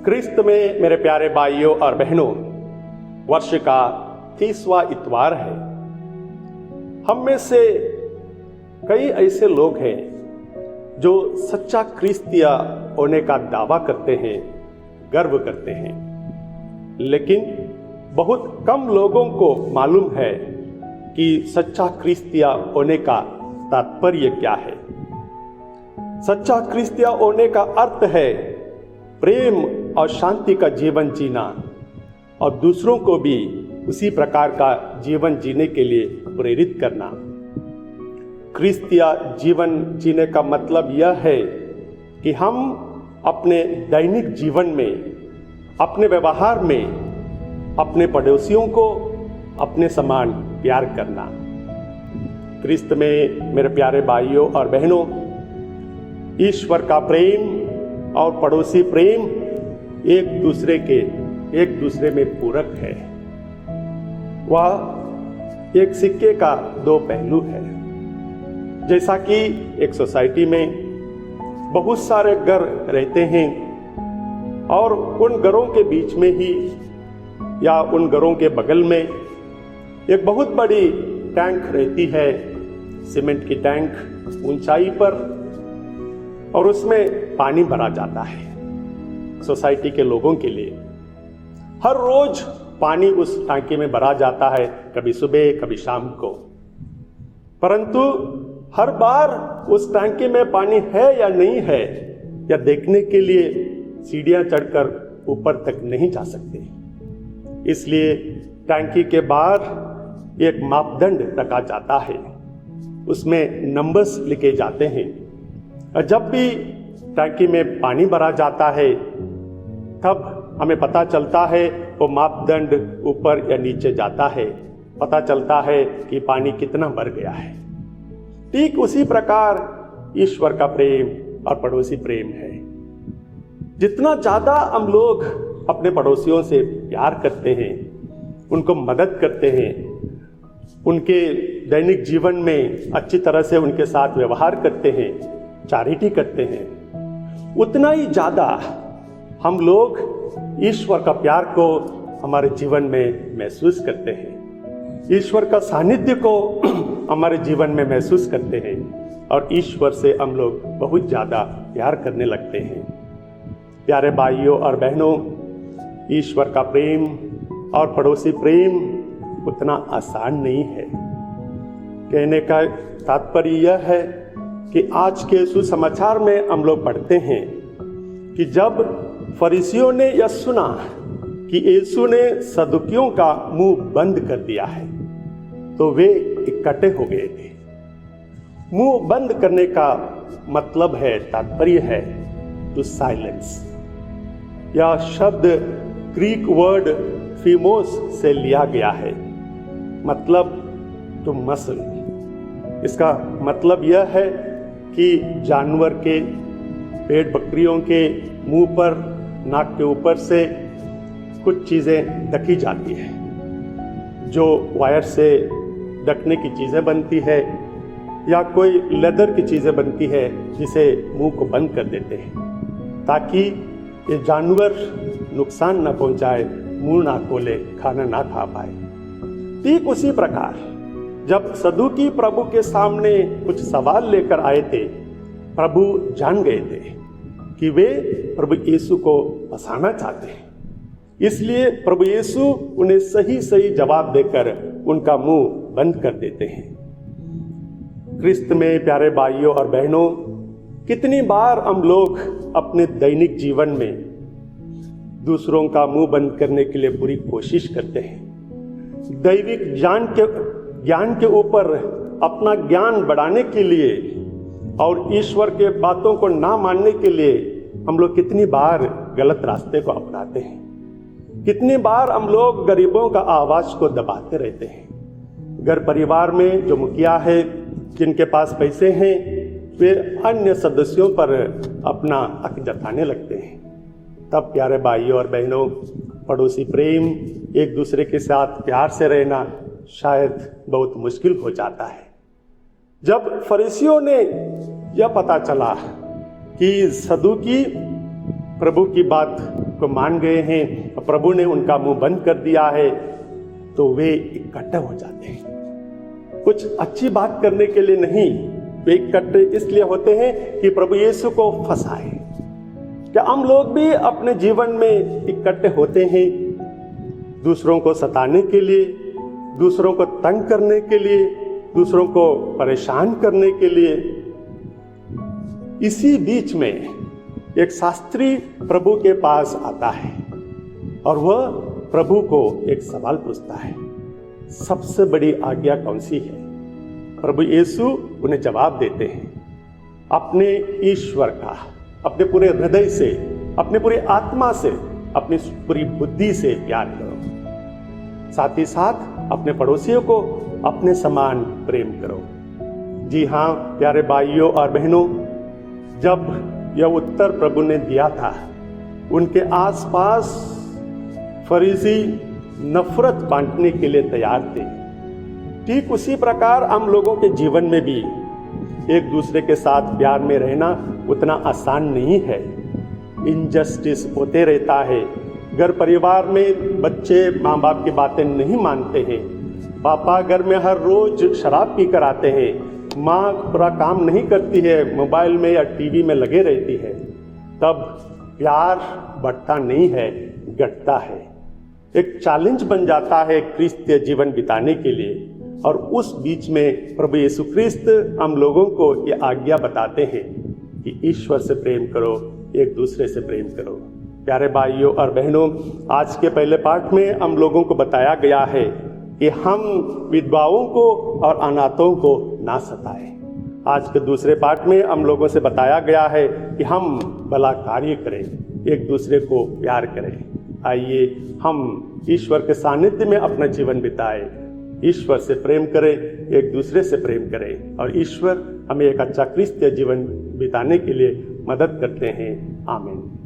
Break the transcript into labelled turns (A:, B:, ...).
A: क्रिस्त में मेरे प्यारे भाइयों और बहनों, वर्ष का 30वां इतवार है। हम में से कई ऐसे लोग हैं जो सच्चा क्रिस्तिया होने का दावा करते हैं, गर्व करते हैं, लेकिन बहुत कम लोगों को मालूम है कि सच्चा क्रिस्तिया होने का तात्पर्य क्या है। सच्चा क्रिस्तिया होने का अर्थ है प्रेम और शांति का जीवन जीना और दूसरों को भी उसी प्रकार का जीवन जीने के लिए प्रेरित करना। क्रिस्तिया जीवन जीने का मतलब यह है कि हम अपने दैनिक जीवन में, अपने व्यवहार में, अपने पड़ोसियों को अपने समान प्यार करना। क्रिस्त में मेरे प्यारे भाइयों और बहनों, ईश्वर का प्रेम और पड़ोसी प्रेम एक दूसरे में पूरक है। वह एक सिक्के का दो पहलू है। जैसा कि एक सोसाइटी में बहुत सारे घर रहते हैं और उन घरों के बीच में ही या उन घरों के बगल में एक बहुत बड़ी टैंक रहती है, सीमेंट की टैंक ऊंचाई पर, और उसमें पानी भरा जाता है सोसाइटी के लोगों के लिए। हर रोज पानी उस टांकी में भरा जाता है, कभी सुबह कभी शाम को। परंतु हर बार उस टांकी में पानी है या नहीं है या देखने के लिए सीढ़ियां चढ़कर ऊपर तक नहीं जा सकते। इसलिए टैंकी के बाहर एक मापदंड रखा जाता है, उसमें नंबर्स लिखे जाते हैं। और जब भी टैंकी में पानी भरा जाता है तब हमें पता चलता है वो मापदंड ऊपर या नीचे जाता है, पता चलता है कि पानी कितना भर गया है। ठीक उसी प्रकार ईश्वर का प्रेम और पड़ोसी प्रेम है। जितना ज्यादा हम लोग अपने पड़ोसियों से प्यार करते हैं, उनको मदद करते हैं, उनके दैनिक जीवन में अच्छी तरह से उनके साथ व्यवहार करते हैं, चैरिटी करते हैं, उतना ही ज्यादा हम लोग ईश्वर का प्यार को हमारे जीवन में महसूस करते हैं, ईश्वर का सानिध्य को हमारे जीवन में महसूस करते हैं और ईश्वर से हम लोग बहुत ज्यादा प्यार करने लगते हैं। प्यारे भाइयों और बहनों, ईश्वर का प्रेम और पड़ोसी प्रेम उतना आसान नहीं है। कहने का तात्पर्य यह है कि आज के सुसमाचार में हम लोग पढ़ते हैं कि जब फरीसियों ने यह सुना कि यीशु ने सदुकियों का मुंह बंद कर दिया है तो वे इकट्ठे हो गए थे। मुंह बंद करने का मतलब है, तात्पर्य है टू साइलेंस। यह शब्द ग्रीक वर्ड फीमोस से लिया गया है, मतलब टू मसल। इसका मतलब यह है कि जानवर के, पेड़ बकरियों के मुंह पर, नाक के ऊपर से कुछ चीज़ें ढकी जाती है, जो वायर से ढकने की चीज़ें बनती है या कोई लेदर की चीज़ें बनती है जिसे मुंह को बंद कर देते हैं ताकि ये जानवर नुकसान ना पहुंचाए, मुंह ना खोले, खाना ना खा पाए। ठीक उसी प्रकार जब सदुकी प्रभु के सामने कुछ सवाल लेकर आए थे, प्रभु जान गए थे कि वे प्रभु यीशु को फंसाना चाहते हैं। इसलिए प्रभु यीशु उन्हें सही सही जवाब देकर उनका मुंह बंद कर देते हैं। क्रिस्त में प्यारे भाइयों और बहनों, कितनी बार हम लोग अपने दैनिक जीवन में दूसरों का मुंह बंद करने के लिए पूरी कोशिश करते हैं। दैविक ज्ञान के ऊपर अपना ज्ञान बढ़ाने के लिए और ईश्वर के बातों को ना मानने के लिए हम लोग कितनी बार गलत रास्ते को अपनाते हैं। कितनी बार हम लोग गरीबों का आवाज को दबाते रहते हैं। घर परिवार में जो मुखिया है, जिनके पास पैसे हैं, वे अन्य सदस्यों पर अपना हक जताने लगते हैं। तब प्यारे भाइयों और बहनों, पड़ोसी प्रेम, एक दूसरे के साथ प्यार से रहना शायद बहुत मुश्किल हो जाता है। जब फरीसियों ने यह पता चला कि सदुकी प्रभु की बात को मान गए हैं, प्रभु ने उनका मुंह बंद कर दिया है, तो वे इकट्ठे हो जाते हैं। कुछ अच्छी बात करने के लिए नहीं, वे इकट्ठे इसलिए होते हैं कि प्रभु यीशु को फंसाए। क्या हम लोग भी अपने जीवन में इकट्ठे होते हैं दूसरों को सताने के लिए, दूसरों को तंग करने के लिए, दूसरों को परेशान करने के लिए? इसी बीच में एक शास्त्री प्रभु के पास आता है और वह प्रभु को एक सवाल पूछता है, सबसे बड़ी आज्ञा कौन सी है? प्रभु यीशु उन्हें जवाब देते हैं, अपने ईश्वर का अपने पूरे हृदय से, अपने पूरी आत्मा से, अपनी पूरी बुद्धि से प्यार करो, साथ ही साथ अपने पड़ोसियों को अपने समान प्रेम करो। जी हाँ प्यारे भाइयों और बहनों, जब यह उत्तर प्रभु ने दिया था, उनके आसपास फरीसी नफरत बांटने के लिए तैयार थे। ठीक उसी प्रकार हम लोगों के जीवन में भी एक दूसरे के साथ प्यार में रहना उतना आसान नहीं है। इनजस्टिस होते रहता है। घर परिवार में बच्चे माँ बाप की बातें नहीं मानते हैं। पापा घर में हर रोज शराब पी कर आते हैं। माँ पूरा काम नहीं करती है, मोबाइल में या टीवी में लगे रहती है। तब प्यार बढ़ता नहीं है, घटता है। एक चैलेंज बन जाता है क्रिस्तीय जीवन बिताने के लिए। और उस बीच में प्रभु यीशु ख्रिस्त हम लोगों को ये आज्ञा बताते हैं कि ईश्वर से प्रेम करो, एक दूसरे से प्रेम करो। प्यारे भाइयों और बहनों, आज के पहले पाठ में हम लोगों को बताया गया है कि हम विधवाओं को और अनाथों को ना सताएं। आज के दूसरे पाठ में हम लोगों से बताया गया है कि हम भला कार्य करें, एक दूसरे को प्यार करें। आइए हम ईश्वर के सानिध्य में अपना जीवन बिताएं, ईश्वर से प्रेम करें, एक दूसरे से प्रेम करें और ईश्वर हमें एक अच्छा क्रिस्तीय जीवन बिताने के लिए मदद करते हैं। आमीन।